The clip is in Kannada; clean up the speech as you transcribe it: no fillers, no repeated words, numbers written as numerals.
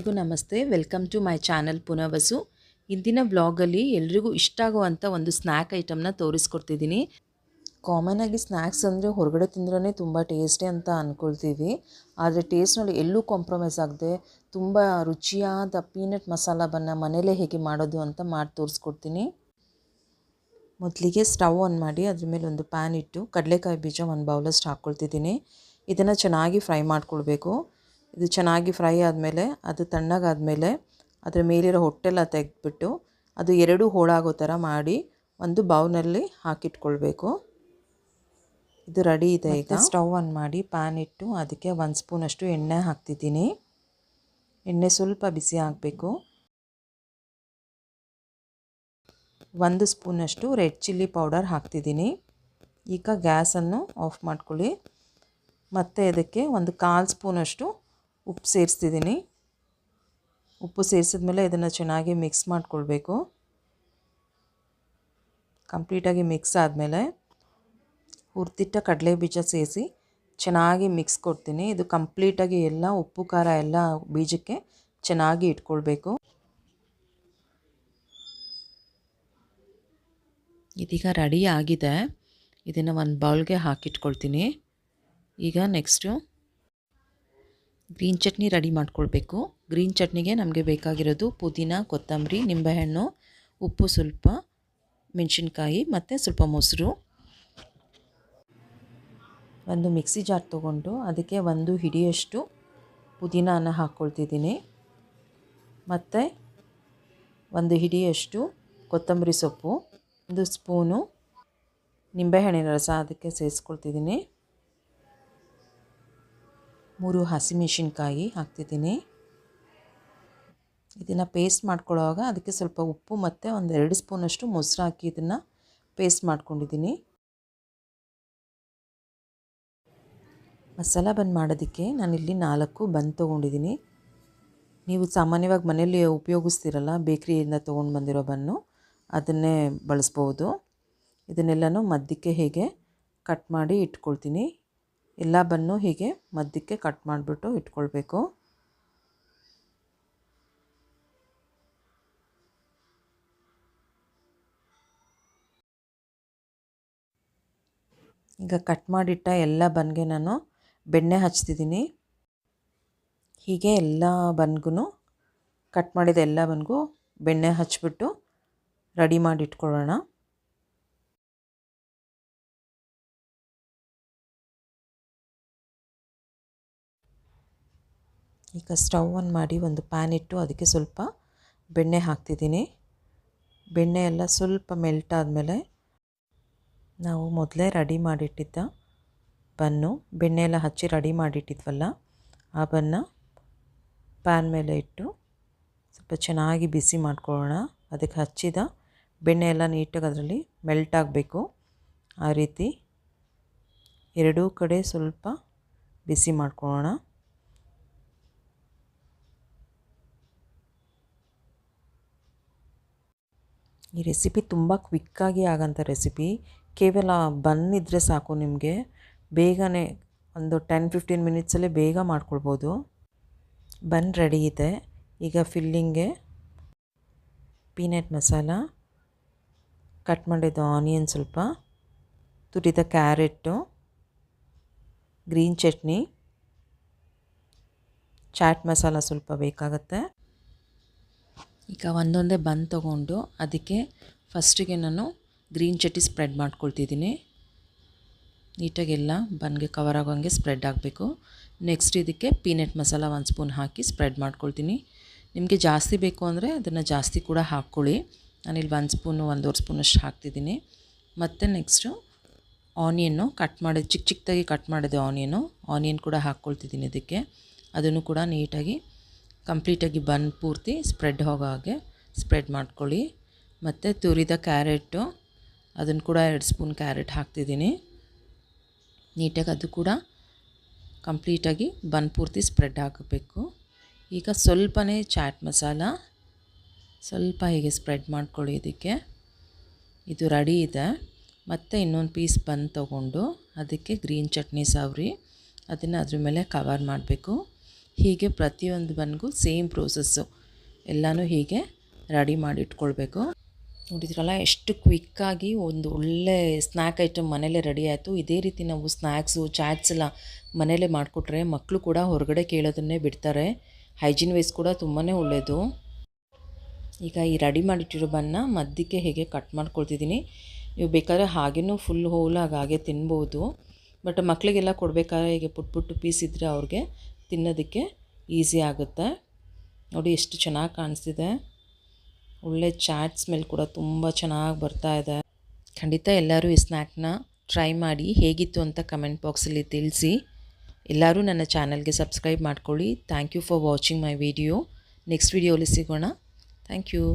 ಎಲ್ರಿಗೂ ನಮಸ್ತೆ. Welcome to my channel Punavasu. ಇಂದಿನ ವ್ಲಾಗಲ್ಲಿ ಎಲ್ರಿಗೂ ಇಷ್ಟ ಆಗುವಂಥ ಒಂದು ಸ್ನ್ಯಾಕ್ ಐಟಮ್ನ ತೋರಿಸ್ಕೊಡ್ತಿದ್ದೀನಿ. ಕಾಮನಾಗಿ ಸ್ನ್ಯಾಕ್ಸ್ ಅಂದರೆ ಹೊರಗಡೆ ತಿಂದ್ರೇ ತುಂಬ ಟೇಸ್ಟಿ ಅಂತ ಅಂದ್ಕೊಳ್ತೀವಿ. ಆದರೆ ಟೇಸ್ಟ್ನಲ್ಲಿ ಎಲ್ಲೂ ಕಾಂಪ್ರಮೈಸ್ ಆಗದೆ ತುಂಬ ರುಚಿಯಾದ ಪೀನಟ್ ಮಸಾಲ ಬನ್ನ ಮನೇಲೇ ಹೇಗೆ ಮಾಡೋದು ಅಂತ ಮಾಡಿ ತೋರಿಸ್ಕೊಡ್ತೀನಿ. ಮೊದಲಿಗೆ ಸ್ಟವ್ ಆನ್ ಮಾಡಿ ಅದ್ರ ಮೇಲೆ ಒಂದು ಪ್ಯಾನ್ ಇಟ್ಟು ಕಡಲೆಕಾಯಿ ಬೀಜ ಒಂದು ಬೌಲಷ್ಟು ಹಾಕ್ಕೊಳ್ತಿದ್ದೀನಿ. ಇದನ್ನು ಚೆನ್ನಾಗಿ ಫ್ರೈ ಮಾಡ್ಕೊಳ್ಬೇಕು. ಇದು ಚೆನ್ನಾಗಿ ಫ್ರೈ ಆದಮೇಲೆ ಅದು ತಣ್ಣಗಾದಮೇಲೆ ಅದರ ಮೇಲಿರೋ ಹೊಟ್ಟೆಲ್ಲ ತೆಗೆದ್ಬಿಟ್ಟು ಅದು ಎರಡೂ ಹೋಳಾಗೋ ಥರ ಮಾಡಿ ಒಂದು ಬೌಲ್ನಲ್ಲಿ ಹಾಕಿಟ್ಕೊಳ್ಬೇಕು. ಇದು ರೆಡಿ ಇದೆ. ಈಗ ಸ್ಟವ್ ಆನ್ ಮಾಡಿ ಪ್ಯಾನ್ ಇಟ್ಟು ಅದಕ್ಕೆ 1 ಸ್ಪೂನಷ್ಟು ಎಣ್ಣೆ ಹಾಕ್ತಿದ್ದೀನಿ. ಎಣ್ಣೆ ಸ್ವಲ್ಪ ಬಿಸಿ ಆಗಬೇಕು. 1 ಸ್ಪೂನಷ್ಟು ರೆಡ್ ಚಿಲ್ಲಿ ಪೌಡರ್ ಹಾಕ್ತಿದ್ದೀನಿ. ಈಗ ಗ್ಯಾಸನ್ನು ಆಫ್ ಮಾಡ್ಕೊಳ್ಳಿ. ಮತ್ತು ಇದಕ್ಕೆ ಒಂದು 1/4 ಸ್ಪೂನಷ್ಟು ಉಪ್ಪು ಸೇರಿಸ್ತಿದ್ದೀನಿ. ಉಪ್ಪು ಸೇರಿಸಿದ್ಮೇಲೆ ಇದನ್ನು ಚೆನ್ನಾಗಿ ಮಿಕ್ಸ್ ಮಾಡ್ಕೊಳ್ಬೇಕು. ಕಂಪ್ಲೀಟಾಗಿ ಮಿಕ್ಸ್ ಆದಮೇಲೆ ಹುರಿದಿಟ್ಟ ಕಡಲೆ ಬೀಜ ಸೇರಿಸಿ ಚೆನ್ನಾಗಿ ಮಿಕ್ಸ್ ಕೊಡ್ತೀನಿ. ಇದು ಕಂಪ್ಲೀಟಾಗಿ ಎಲ್ಲ ಉಪ್ಪು ಖಾರ ಎಲ್ಲ ಬೀಜಕ್ಕೆ ಚೆನ್ನಾಗಿ ಇಟ್ಕೊಳ್ಬೇಕು. ಇದೀಗ ರೆಡಿ ಆಗಿದೆ. ಇದನ್ನು ಒಂದು ಬೌಲ್ಗೆ ಹಾಕಿಟ್ಕೊಳ್ತೀನಿ. ಈಗ ನೆಕ್ಸ್ಟು ಗ್ರೀನ್ ಚಟ್ನಿ ರೆಡಿ ಮಾಡ್ಕೊಳ್ಬೇಕು. ಗ್ರೀನ್ ಚಟ್ನಿಗೆ ನಮಗೆ ಬೇಕಾಗಿರೋದು ಪುದೀನ, ಕೊತ್ತಂಬರಿ, ನಿಂಬೆಹಣ್ಣು, ಉಪ್ಪು, ಸ್ವಲ್ಪ ಮೆಣಸಿನ್ಕಾಯಿ ಮತ್ತು ಸ್ವಲ್ಪ ಮೊಸರು. ಒಂದು ಮಿಕ್ಸಿ ಜಾರ್ ತೊಗೊಂಡು ಅದಕ್ಕೆ 1 ಹಿಡಿಯಷ್ಟು ಪುದೀನನ ಹಾಕ್ಕೊಳ್ತಿದ್ದೀನಿ. ಮತ್ತು 1 ಹಿಡಿಯಷ್ಟು ಕೊತ್ತಂಬರಿ ಸೊಪ್ಪು, 1 ಸ್ಪೂನು ನಿಂಬೆಹಣ್ಣಿನ ರಸ ಅದಕ್ಕೆ ಸೇರಿಸ್ಕೊಳ್ತಿದ್ದೀನಿ. 3 ಹಸಿಮೆಣಸಿನ್ಕಾಯಿ ಹಾಕ್ತಿದ್ದೀನಿ. ಇದನ್ನು ಪೇಸ್ಟ್ ಮಾಡ್ಕೊಳ್ಳೋವಾಗ ಅದಕ್ಕೆ ಸ್ವಲ್ಪ ಉಪ್ಪು ಮತ್ತು 2 ಸ್ಪೂನಷ್ಟು ಮೊಸರು ಹಾಕಿ ಇದನ್ನು ಪೇಸ್ಟ್ ಮಾಡ್ಕೊಂಡಿದ್ದೀನಿ. ಮಸಾಲ ಬನ್ ಮಾಡೋದಕ್ಕೆ ನಾನಿಲ್ಲಿ 4 ಬನ್ ತೊಗೊಂಡಿದ್ದೀನಿ. ನೀವು ಸಾಮಾನ್ಯವಾಗಿ ಮನೆಯಲ್ಲಿ ಉಪಯೋಗಿಸ್ತಿರಲ್ಲ, ಬೇಕ್ರಿಯಿಂದ ತೊಗೊಂಡು ಬಂದಿರೋ ಬನ್ನು, ಅದನ್ನೇ ಬಳಸ್ಬೋದು. ಇದನ್ನೆಲ್ಲನೂ ಮಧ್ಯಕ್ಕೆ ಹೀಗೆ ಕಟ್ ಮಾಡಿ ಇಟ್ಕೊಳ್ತೀನಿ. ಎಲ್ಲ ಬನ್ನು ಹೀಗೆ ಮಧ್ಯಕ್ಕೆ ಕಟ್ ಮಾಡಿಬಿಟ್ಟು ಇಟ್ಕೊಳ್ಬೇಕು. ಈಗ ಕಟ್ ಮಾಡಿಟ್ಟ ಎಲ್ಲ ಬನ್ಗೆ ನಾನು ಬೆಣ್ಣೆ ಹಚ್ತಿದ್ದೀನಿ. ಹೀಗೆ ಎಲ್ಲ ಬನ್ಗೂ ಕಟ್ ಮಾಡಿದ ಎಲ್ಲ ಬನ್ಗೂ ಬೆಣ್ಣೆ ಹಚ್ಬಿಟ್ಟು ರೆಡಿ ಮಾಡಿ ಇಟ್ಕೊಳ್ಳೋಣ. ಈಗ ಸ್ಟವ್ ಆನ್ ಮಾಡಿ ಒಂದು ಪ್ಯಾನ್ ಇಟ್ಟು ಅದಕ್ಕೆ ಸ್ವಲ್ಪ ಬೆಣ್ಣೆ ಹಾಕ್ತಿದ್ದೀನಿ. ಬೆಣ್ಣೆ ಎಲ್ಲ ಸ್ವಲ್ಪ ಮೆಲ್ಟ್ ಆದಮೇಲೆ ನಾವು ಮೊದಲೇ ರೆಡಿ ಮಾಡಿಟ್ಟಿದ್ದ ಬನ್ನು, ಬೆಣ್ಣೆ ಎಲ್ಲ ಹಚ್ಚಿ ರೆಡಿ ಮಾಡಿಟ್ಟಿದ್ವಲ್ಲ ಆ ಬನ್ನ ಪ್ಯಾನ್ ಮೇಲೆ ಇಟ್ಟು ಸ್ವಲ್ಪ ಚೆನ್ನಾಗಿ ಬಿಸಿ ಮಾಡ್ಕೊಳ್ಳೋಣ. ಅದಕ್ಕೆ ಹಚ್ಚಿದ ಬೆಣ್ಣೆ ಎಲ್ಲ ನೀಟಾಗಿ ಅದರಲ್ಲಿ ಮೆಲ್ಟ್ ಆಗಬೇಕು. ಆ ರೀತಿ ಎರಡೂ ಕಡೆ ಸ್ವಲ್ಪ ಬಿಸಿ ಮಾಡ್ಕೊಳ್ಳೋಣ. ಈ ರೆಸಿಪಿ ತುಂಬ ಕ್ವಿಕ್ಕಾಗಿ ಆಗೋಂಥ ರೆಸಿಪಿ. ಕೇವಲ ಬನ್ ಇದ್ದರೆ ಸಾಕು, ನಿಮಗೆ ಬೇಗನೆ ಒಂದು 10-15 ಮಿನಿಟ್ಸಲ್ಲೇ ಬೇಗ ಮಾಡ್ಕೊಳ್ಬೋದು. ಬನ್ ರೆಡಿ ಇದೆ. ಈಗ ಫಿಲ್ಲಿಂಗ್ಗೆ ಪೀನಟ್ ಮಸಾಲ, ಕಟ್ ಮಾಡಿದ ಆನಿಯನ್, ಸ್ವಲ್ಪ ತುರಿದ ಕ್ಯಾರೆಟು, ಗ್ರೀನ್ ಚಟ್ನಿ, ಚಾಟ್ ಮಸಾಲ ಸ್ವಲ್ಪ ಬೇಕಾಗುತ್ತೆ. ಈಗ ಒಂದೊಂದೇ ಬನ್ ತೊಗೊಂಡು ಅದಕ್ಕೆ ಫಸ್ಟಿಗೆ ನಾನು ಗ್ರೀನ್ ಚಟ್ನಿ ಸ್ಪ್ರೆಡ್ ಮಾಡ್ಕೊಳ್ತಿದ್ದೀನಿ. ನೀಟಾಗಿ ಎಲ್ಲ ಬನ್ಗೆ ಕವರ್ ಆಗೋಂಗೆ ಸ್ಪ್ರೆಡ್ ಆಗಬೇಕು. ನೆಕ್ಸ್ಟ್ ಇದಕ್ಕೆ ಪೀನಟ್ ಮಸಾಲ 1 ಸ್ಪೂನ್ ಹಾಕಿ ಸ್ಪ್ರೆಡ್ ಮಾಡ್ಕೊಳ್ತೀನಿ. ನಿಮಗೆ ಜಾಸ್ತಿ ಬೇಕು ಅಂದರೆ ಅದನ್ನು ಜಾಸ್ತಿ ಕೂಡ ಹಾಕ್ಕೊಳ್ಳಿ. ನಾನಿಲ್ಲಿ 1 ಸ್ಪೂನು 1.5 ಸ್ಪೂನಷ್ಟು ಹಾಕ್ತಿದ್ದೀನಿ. ಮತ್ತು ನೆಕ್ಸ್ಟು ಆನಿಯನ್ನು ಕಟ್ ಮಾಡಿದ ಚಿಕ್ಕದಾಗಿ ಕಟ್ ಮಾಡಿದ ಆನಿಯನ್ ಕೂಡ ಹಾಕ್ಕೊಳ್ತಿದ್ದೀನಿ ಇದಕ್ಕೆ. ಅದನ್ನು ಕೂಡ ನೀಟಾಗಿ ಕಂಪ್ಲೀಟಾಗಿ ಬನ್ ಪೂರ್ತಿ ಸ್ಪ್ರೆಡ್ ಹೋಗೋ ಹಾಗೆ ಸ್ಪ್ರೆಡ್ ಮಾಡ್ಕೊಳ್ಳಿ. ಮತ್ತು ತುರಿದ ಕ್ಯಾರೆಟು, ಅದನ್ನು ಕೂಡ 2 ಸ್ಪೂನ್ ಕ್ಯಾರೆಟ್ ಹಾಕ್ತಿದ್ದೀನಿ. ನೀಟಾಗಿ ಅದು ಕೂಡ ಕಂಪ್ಲೀಟಾಗಿ ಬನ್ ಪೂರ್ತಿ ಸ್ಪ್ರೆಡ್ ಆಗಬೇಕು. ಈಗ ಸ್ವಲ್ಪನೇ ಚಾಟ್ ಮಸಾಲ ಸ್ವಲ್ಪ ಹೀಗೆ ಸ್ಪ್ರೆಡ್ ಮಾಡ್ಕೊಳ್ಳಿ ಇದಕ್ಕೆ. ಇದು ರೆಡಿ ಇದೆ. ಮತ್ತು ಇನ್ನೊಂದು ಪೀಸ್ ಬನ್ ತೊಗೊಂಡು ಅದಕ್ಕೆ ಗ್ರೀನ್ ಚಟ್ನಿ ಸವರಿ ಅದನ್ನು ಅದ್ರ ಮೇಲೆ ಕವರ್ ಮಾಡಬೇಕು. ಹೀಗೆ ಪ್ರತಿಯೊಂದು ಬನ್ಗೂ ಸೇಮ್ ಪ್ರೋಸೆಸ್ಸು ಎಲ್ಲನೂ ಹೀಗೆ ರೆಡಿ ಮಾಡಿಟ್ಕೊಳ್ಬೇಕು. ನೋಡಿದ್ರಲ್ಲ ಎಷ್ಟು ಕ್ವಿಕ್ಕಾಗಿ ಒಂದು ಒಳ್ಳೆ ಸ್ನ್ಯಾಕ್ ಐಟಮ್ ಮನೇಲೇ ರೆಡಿ ಆಯಿತು. ಇದೇ ರೀತಿ ನಾವು ಸ್ನ್ಯಾಕ್ಸು ಚಾಟ್ಸ್ ಎಲ್ಲ ಮನೇಲೇ ಮಾಡಿಕೊಟ್ರೆ ಮಕ್ಕಳು ಕೂಡ ಹೊರಗಡೆ ಕೇಳೋದನ್ನೇ ಬಿಡ್ತಾರೆ. ಹೈಜೀನ್ ವೈಸ್ ಕೂಡ ತುಂಬಾ ಒಳ್ಳೆಯದು. ಈಗ ಈ ರೆಡಿ ಮಾಡಿಟ್ಟಿರೋ ಬನ್ನ ಮಧ್ಯಕ್ಕೆ ಹೇಗೆ ಕಟ್ ಮಾಡ್ಕೊಳ್ತಿದ್ದೀನಿ. ನೀವು ಬೇಕಾದ್ರೆ ಹಾಗೇನೂ ಫುಲ್ ಹೋಲಾಗಿ ಹಾಗೆ ತಿನ್ಬೋದು. ಬಟ್ ಮಕ್ಕಳಿಗೆಲ್ಲ ಕೊಡಬೇಕಾದ್ರೆ ಹೀಗೆ ಪುಟ್ಟ ಪುಟ್ಟ ಪೀಸ್ ಇದ್ದರೆ ಅವ್ರಿಗೆ ತಿನ್ನೋದಕ್ಕೆ ಈಸಿ ಆಗುತ್ತೆ. ನೋಡಿ ಎಷ್ಟು ಚೆನ್ನಾಗಿ ಕಾಣಿಸ್ತಿದೆ. ಒಳ್ಳೆ ಚಾಟ್ ಸ್ಮೆಲ್ ಕೂಡ ತುಂಬ ಚೆನ್ನಾಗಿ ಬರ್ತಾ ಇದೆ. ಖಂಡಿತ ಎಲ್ಲರೂ ಈ ಸ್ನ್ಯಾಕ್ನ ಟ್ರೈ ಮಾಡಿ ಹೇಗಿತ್ತು ಅಂತ ಕಮೆಂಟ್ ಬಾಕ್ಸಲ್ಲಿ ತಿಳಿಸಿ. ಎಲ್ಲರೂ ನನ್ನ ಚಾನಲ್ಗೆ ಸಬ್ಸ್ಕ್ರೈಬ್ ಮಾಡ್ಕೊಳ್ಳಿ. Thank you for watching my video. Next ವಿಡಿಯೋಲಿ ಸಿಗೋಣ. Thank you.